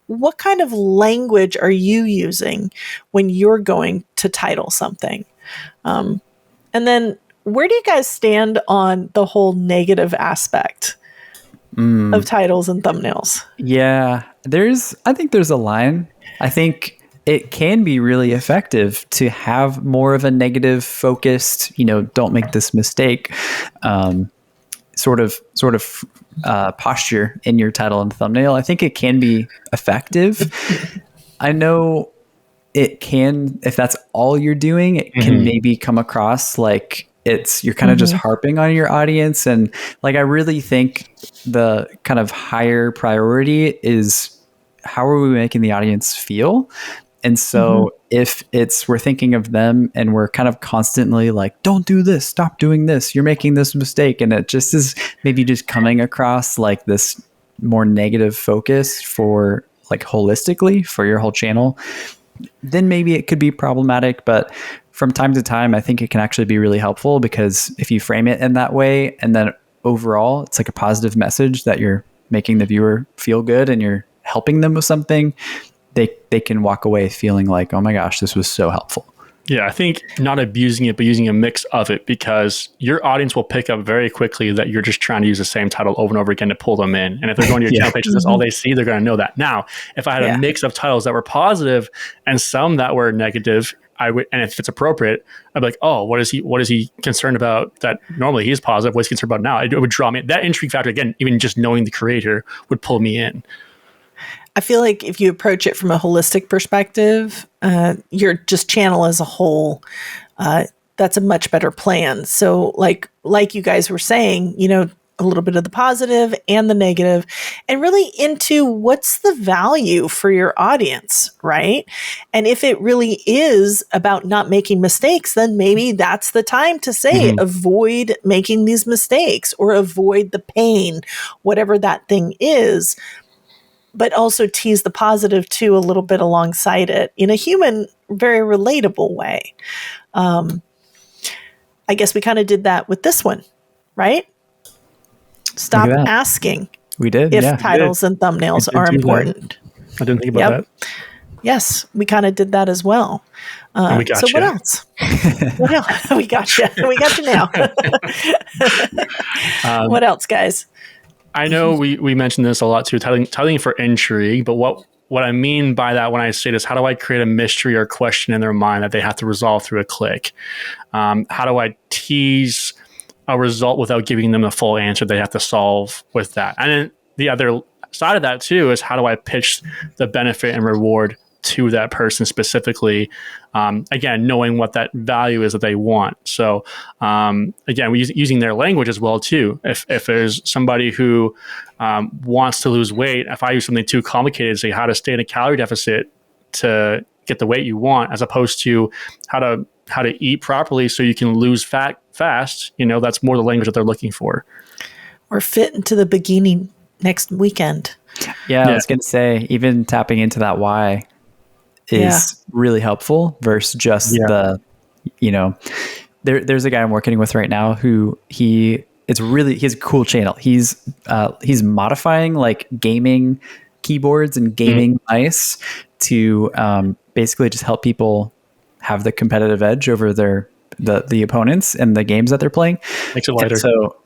what kind of language are you using when you're going to title something? And then where do you guys stand on the whole negative aspect of titles and thumbnails? Yeah, I think there's a line. I think it can be really effective to have more of a negative focused, don't make this mistake, sort of posture in your title and thumbnail. I think it can be effective. I know it can, if that's all you're doing, it can maybe come across like you're kind of just harping on your audience. And like, I really think the kind of higher priority is, how are we making the audience feel? And so if we're thinking of them and we're kind of constantly like, don't do this, stop doing this, you're making this mistake. And it just is maybe just coming across like this more negative focus for like holistically for your whole channel, then maybe it could be problematic. But from time to time, I think it can actually be really helpful, because if you frame it in that way, and then overall it's like a positive message that you're making the viewer feel good and you're helping them with something, they can walk away feeling like, oh my gosh, this was so helpful. Yeah, I think not abusing it, but using a mix of it, because your audience will pick up very quickly that you're just trying to use the same title over and over again to pull them in. And if they're going to your channel page and that's all they see, they're going to know that. Now, if I had a mix of titles that were positive and some that were negative, I would, and if it's appropriate, I'd be like, oh, what is he concerned about that normally he's positive? What's he concerned about now? It would draw me. That intrigue factor, again, even just knowing the creator would pull me in. I feel like if you approach it from a holistic perspective, your just channel as a whole, that's a much better plan. So like you guys were saying, you know, a little bit of the positive and the negative, and really into what's the value for your audience, right? And if it really is about not making mistakes, then maybe that's the time to say, avoid making these mistakes or avoid the pain, whatever that thing is. But also tease the positive too a little bit alongside it in a human, very relatable way. I guess we kind of did that with this one, right? Stop asking we did if titles and thumbnails are important. I didn't think about that. Yes, we kind of did that as well. And we got so you. what else? What else? We got you. We got you now. What else, guys? I know we mentioned this a lot too, titling for intrigue, but what I mean by that when I say this, how do I create a mystery or question in their mind that they have to resolve through a click? How do I tease a result without giving them the full answer they have to solve with that? And then the other side of that too is, how do I pitch the benefit and reward to that person specifically? Again, knowing what that value is that they want. So again, we using their language as well too. If there's somebody who wants to lose weight, if I use something too complicated, say how to stay in a calorie deficit to get the weight you want, as opposed to how to eat properly so you can lose fat fast, you know, that's more the language that they're looking for. Or fit into the bikini next weekend. Yeah, I was going to say, even tapping into that why is really helpful versus just the, you know, there's a guy I'm working with right now who he has a cool channel. He's modifying like gaming keyboards and gaming mice to basically just help people have the competitive edge over the opponents and the games that they're playing. Makes it lighter. And so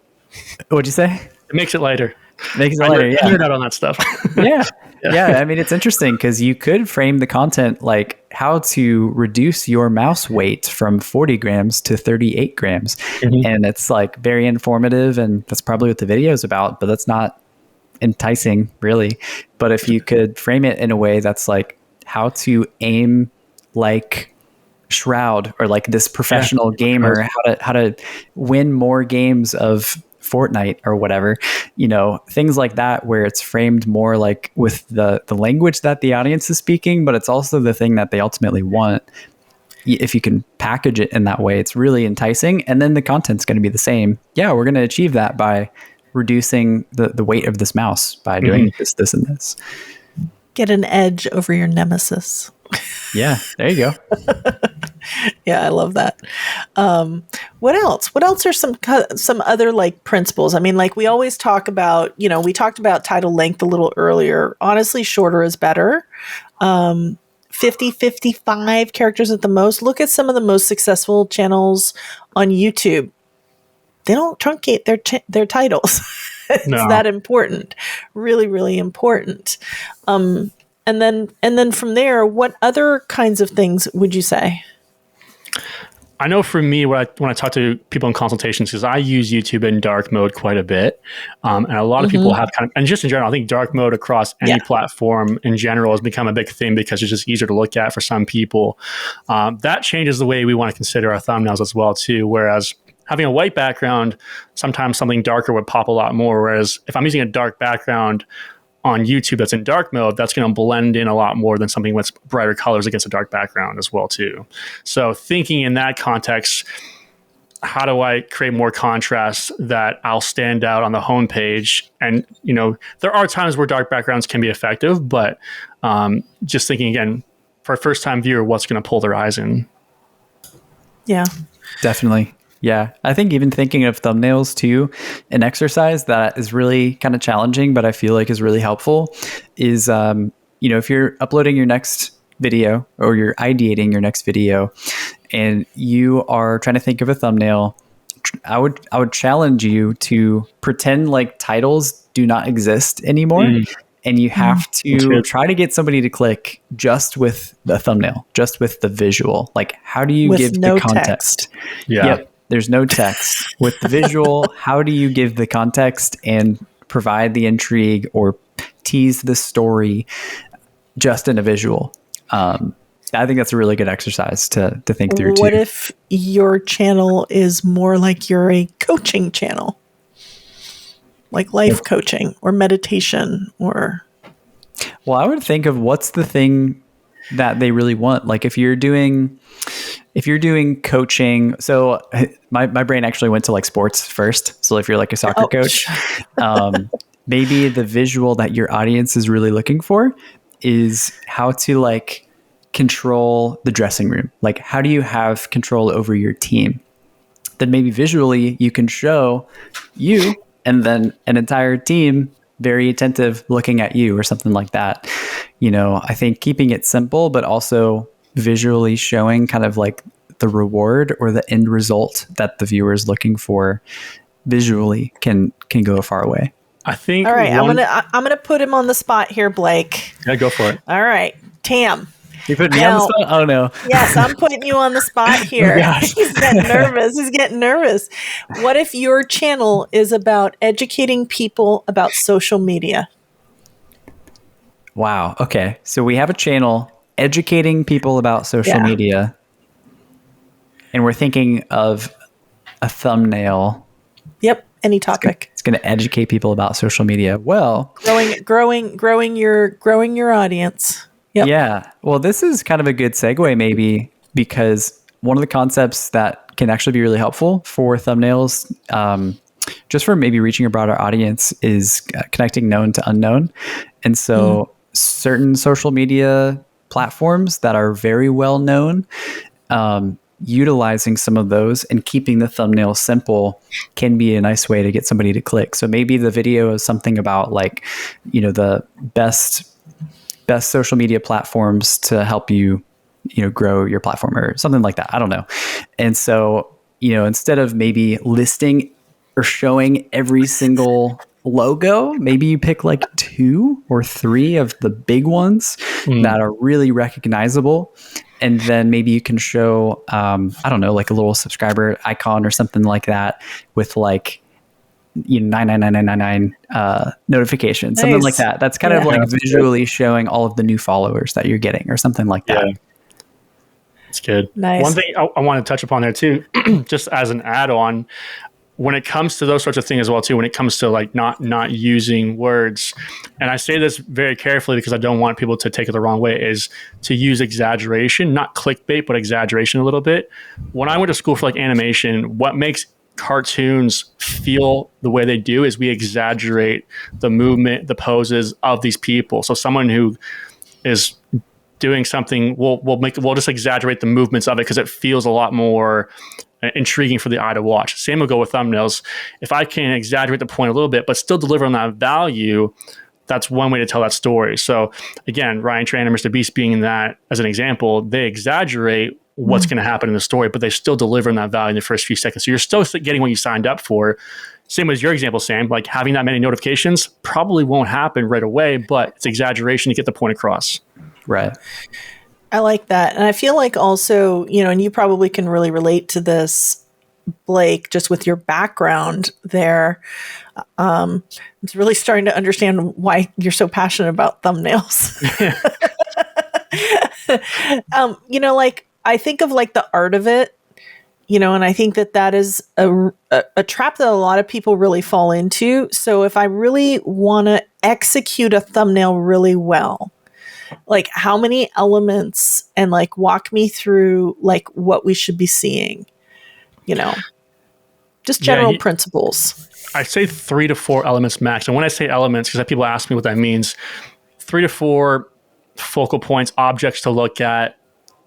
what'd you say? It makes it lighter. Makes it lighter. I nerd out on that stuff. Yeah. I mean, it's interesting because you could frame the content like how to reduce your mouse weight from 40 grams to 38 grams. And it's like very informative, and that's probably what the video is about, but that's not enticing really. But if you could frame it in a way that's like how to aim like Shroud or like this professional gamer, how to win more games of Fortnite or whatever, you know, things like that, where it's framed more like with the language that the audience is speaking, but it's also the thing that they ultimately want. If you can package it in that way, it's really enticing. And then the content's going to be the same. Yeah, we're going to achieve that by reducing the weight of this mouse by doing this, and this. Get an edge over your nemesis. Yeah, there you go. Yeah, I love that. What else? What else are some other like principles? I mean, like we always talk about, you know, we talked about title length a little earlier. Honestly, shorter is better. 50, 55 characters at the most. Look at some of the most successful channels on YouTube. They don't truncate their titles. It's that important. Really, really important. And then from there, what other kinds of things would you say? I know for me, when I talk to people in consultations, because I use YouTube in dark mode quite a bit, and a lot of people have and just in general, I think dark mode across any platform in general has become a big thing because it's just easier to look at for some people. That changes the way we want to consider our thumbnails as well too. Whereas having a white background, sometimes something darker would pop a lot more. Whereas if I'm using a dark background on YouTube that's in dark mode, that's going to blend in a lot more than something with brighter colors against a dark background as well too. So thinking in that context, how do I create more contrast that I'll stand out on the homepage? And, there are times where dark backgrounds can be effective, but just thinking again, for a first time viewer, what's going to pull their eyes in? Yeah. Definitely. Yeah. I think even thinking of thumbnails too, an exercise that is really kind of challenging, but I feel like is really helpful is, if you're uploading your next video or you're ideating your next video and you are trying to think of a thumbnail, I would challenge you to pretend like titles do not exist anymore. And you have to try to get somebody to click just with the thumbnail, just with the visual. Like, how do you give the context? Yeah. Yep. There's no text. With the visual, how do you give the context and provide the intrigue or tease the story just in a visual? I think that's a really good exercise to think through too. What if your channel is more like you're a coaching channel? Like life coaching or meditation or... Well, I would think of what's the thing that they really want. Like if you're doing coaching, so my brain actually went to like sports first. So if you're like a soccer coach, maybe the visual that your audience is really looking for is how to like control the dressing room. Like how do you have control over your team? Then maybe visually you can show you and then an entire team very attentive looking at you or something like that. I think keeping it simple, but also visually showing kind of like the reward or the end result that the viewer is looking for visually can go a far way. I think. All right. I'm going to put him on the spot here, Blake. Yeah, go for it. All right. Tam. You put me on the spot? Oh, no. Yes, I'm putting you on the spot here. Oh, He's getting nervous. What if your channel is about educating people about social media? Wow. Okay. So we have a channel educating people about social media. And we're thinking of a thumbnail. Yep. Any topic. It's going to educate people about social media. Well, growing your audience. Yep. Yeah. Well, this is kind of a good segue maybe because one of the concepts that can actually be really helpful for thumbnails, just for maybe reaching a broader audience is connecting known to unknown. And so certain social media platforms that are very well known, utilizing some of those and keeping the thumbnail simple can be a nice way to get somebody to click. So maybe the video is something about like, the best social media platforms to help you, grow your platform or something like that. I don't know. And so, instead of maybe listing or showing every single logo, maybe you pick like 2 or 3 of the big ones that are really recognizable. And then maybe you can show, I don't know, like a little subscriber icon or something like that with like, 99999 notifications, something like that. That's kind of like visually showing all of the new followers that you're getting or something like that. Yeah. That's good. Nice. One thing I want to touch upon there too, just as an add-on, when it comes to those sorts of things as well too, when it comes to like not using words, and I say this very carefully because I don't want people to take it the wrong way, is to use exaggeration, not clickbait, but exaggeration a little bit. When I went to school for like animation, what makes cartoons feel the way they do is we exaggerate the movement, the poses of these people. So someone who is doing something, we'll just exaggerate the movements of it because it feels a lot more intriguing for the eye to watch. Same will go with thumbnails. If I can exaggerate the point a little bit, but still deliver on that value, that's one way to tell that story. So again, Ryan Tran and Mr. Beast being in that as an example, they exaggerate what's going to happen in the story, but they still deliver on that value in the first few seconds. So you're still getting what you signed up for. Same as your example, Sam, like having that many notifications probably won't happen right away, but it's exaggeration to get the point across. Right. I like that. And I feel like also, and you probably can really relate to this, Blake, just with your background there. I'm really starting to understand why you're so passionate about thumbnails. Like I think of like the art of it And I think that is a trap that a lot of people really fall into. So if I really want to execute a thumbnail really well, like how many elements, and like walk me through like what we should be seeing, just general principles. I say 3 to 4 elements max. And when I say elements, because people ask me what that means, 3 to 4 focal points, objects to look at.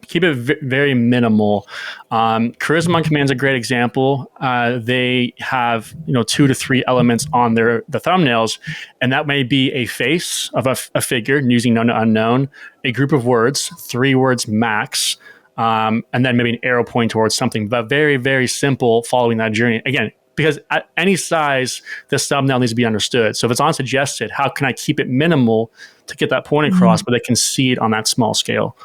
Keep it very minimal. Charisma on Command is a great example. They have 2 to 3 elements on the thumbnails, and that may be a face of a figure using known to unknown, a group of words, 3 words max, and then maybe an arrow pointing towards something. But very, very simple following that journey. Again, because at any size, this thumbnail needs to be understood. So if it's on suggested, how can I keep it minimal to get that point across, but they can see it on that small scale?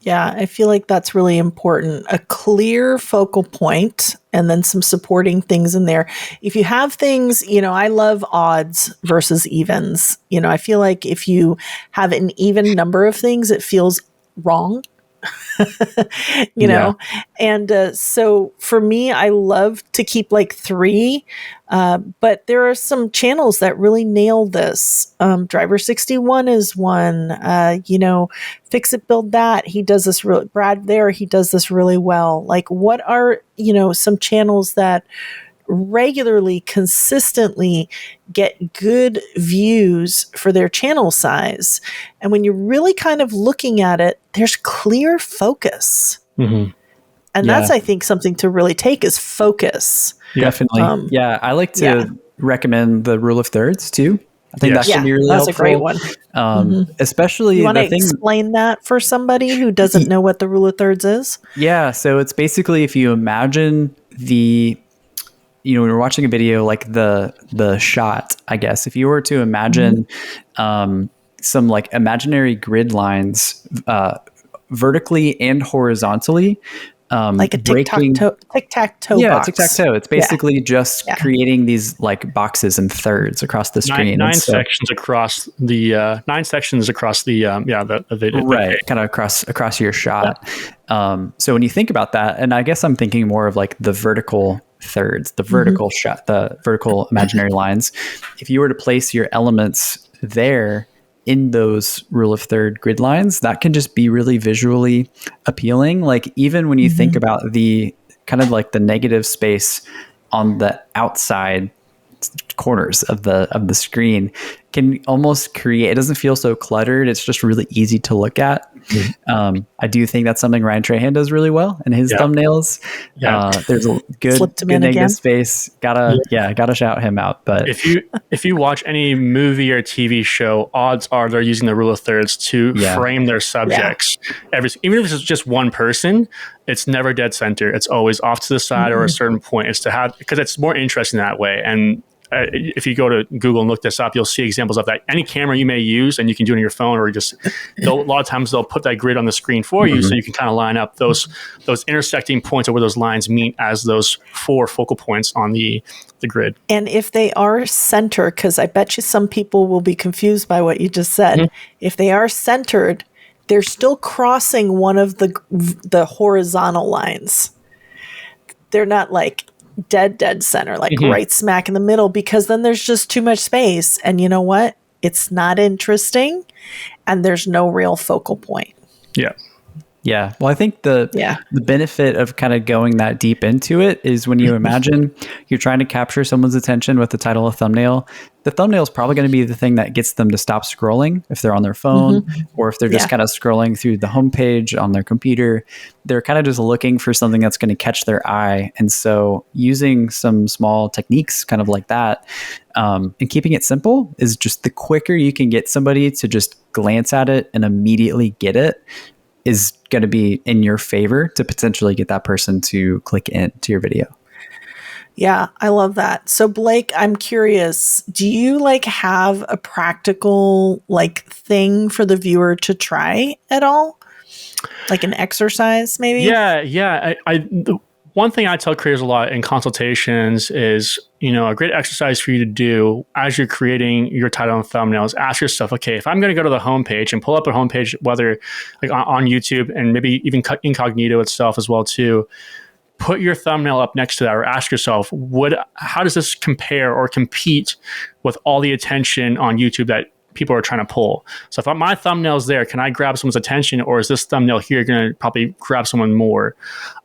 Yeah, I feel like that's really important. A clear focal point and then some supporting things in there. If you have things, I love odds versus evens. I feel like if you have an even number of things, it feels wrong. And so for me, I love to keep like 3, but there are some channels that really nail this. Driver 61 is one. Fix It Build That, he does this really. Brad there, he does this really well. Like, what are some channels that regularly, consistently get good views for their channel size? And when you're really kind of looking at it, there's clear focus. Mm-hmm. And that's, I think, something to really take is focus. Definitely. I like to recommend the rule of thirds too. I think that can be really helpful. That's a great one. Especially you want to explain that for somebody who doesn't know what the rule of thirds is? Yeah. So it's basically if you imagine when you're watching a video, like the shot, I guess, if you were to imagine some like imaginary grid lines vertically and horizontally, like a tic-tac-toe box. Tic-tac-toe. It's basically just creating these like boxes and thirds across the screen. Nine sections across the video. Right, kind of across your shot. So when you think about that, and I guess I'm thinking more of like the vertical thirds, the vertical shot, the vertical imaginary lines. If you were to place your elements there in those rule of third grid lines, that can just be really visually appealing. Like even when you think about the kind of like the negative space on the outside corners of the screen can almost create, it doesn't feel so cluttered. It's just really easy to look at. I do think that's something Ryan Trahan does really well in his thumbnails. There's a good negative space. Gotta shout him out. But if you watch any movie or TV show, odds are they're using the rule of thirds to frame their subjects. Even if it's just one person, it's never dead center. It's always off to the side or a certain point. It's to have, because it's more interesting that way. And if you go to Google and look this up, you'll see examples of that. Any camera you may use, and you can do it on your phone, or just a lot of times they'll put that grid on the screen for you, so you can kind of line up those intersecting points of where those lines meet as those 4 focal points on the grid. And if they are centered, because I bet you some people will be confused by what you just said, if they are centered, they're still crossing one of the horizontal lines. They're not like dead center, like right smack in the middle, because then there's just too much space. And you know what? It's not interesting, and there's no real focal point. Yeah. Well, I think the benefit of kind of going that deep into it is when you imagine you're trying to capture someone's attention with the title of thumbnail, the thumbnail is probably going to be the thing that gets them to stop scrolling if they're on their phone or if they're just kind of scrolling through the homepage on their computer. They're kind of just looking for something that's going to catch their eye. And so using some small techniques kind of like that and keeping it simple is just the quicker you can get somebody to just glance at it and immediately get it is going to be in your favor to potentially get that person to click into your video. Yeah, I love that. So Blake, I'm curious, do you like have a practical like thing for the viewer to try at all? Like an exercise maybe? Yeah. The one thing I tell creators a lot in consultations is, a great exercise for you to do as you're creating your title and thumbnails. Ask yourself, okay, if I'm going to go to the homepage and pull up a homepage, whether like on YouTube and maybe even incognito itself as well too, put your thumbnail up next to that, or ask yourself, how does this compare or compete with all the attention on YouTube that people are trying to pull? So if my thumbnail's there, can I grab someone's attention, or is this thumbnail here going to probably grab someone more?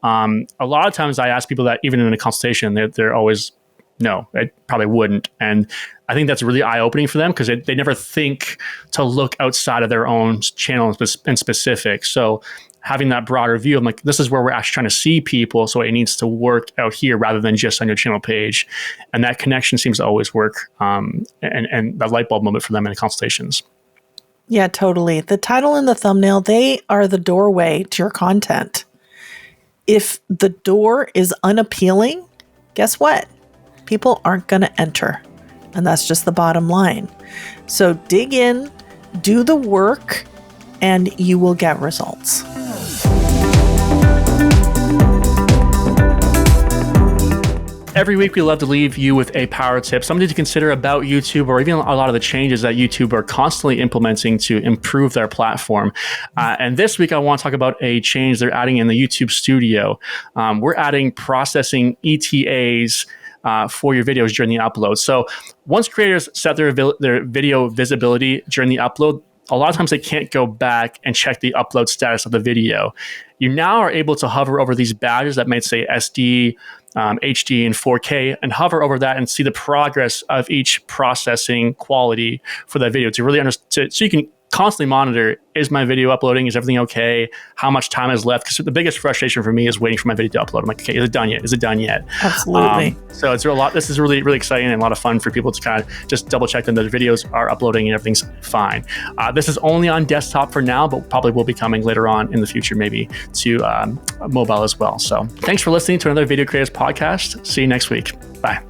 A lot of times I ask people that even in a consultation, they're always, no, I probably wouldn't. And I think that's really eye-opening for them, because they never think to look outside of their own channel in specific. So having that broader view, I'm like, this is where we're actually trying to see people, so it needs to work out here rather than just on your channel page. And that connection seems to always work, and the light bulb moment for them in the consultations. Yeah, totally. The title and the thumbnail, they are the doorway to your content. If the door is unappealing, guess what? People aren't going to enter. And that's just the bottom line. So dig in, do the work, and you will get results. Every week, we love to leave you with a power tip, something to consider about YouTube, or even a lot of the changes that YouTube are constantly implementing to improve their platform. And this week, I want to talk about a change they're adding in the YouTube Studio. We're adding processing ETAs for your videos during the upload. So once creators set their video visibility during the upload, a lot of times they can't go back and check the upload status of the video. You now are able to hover over these badges that might say SD, HD, and 4K, and hover over that and see the progress of each processing quality for that video to really understand. So you can constantly monitor, is my video uploading? Is everything okay? How much time is left? Because the biggest frustration for me is waiting for my video to upload. I'm like, okay, is it done yet? Is it done yet? Absolutely. So it's a lot. This is really, really exciting and a lot of fun for people to kind of just double check that the videos are uploading and everything's fine. This is only on desktop for now, but probably will be coming later on in the future, maybe to mobile as well. So thanks for listening to another Video Creators podcast. See you next week. Bye.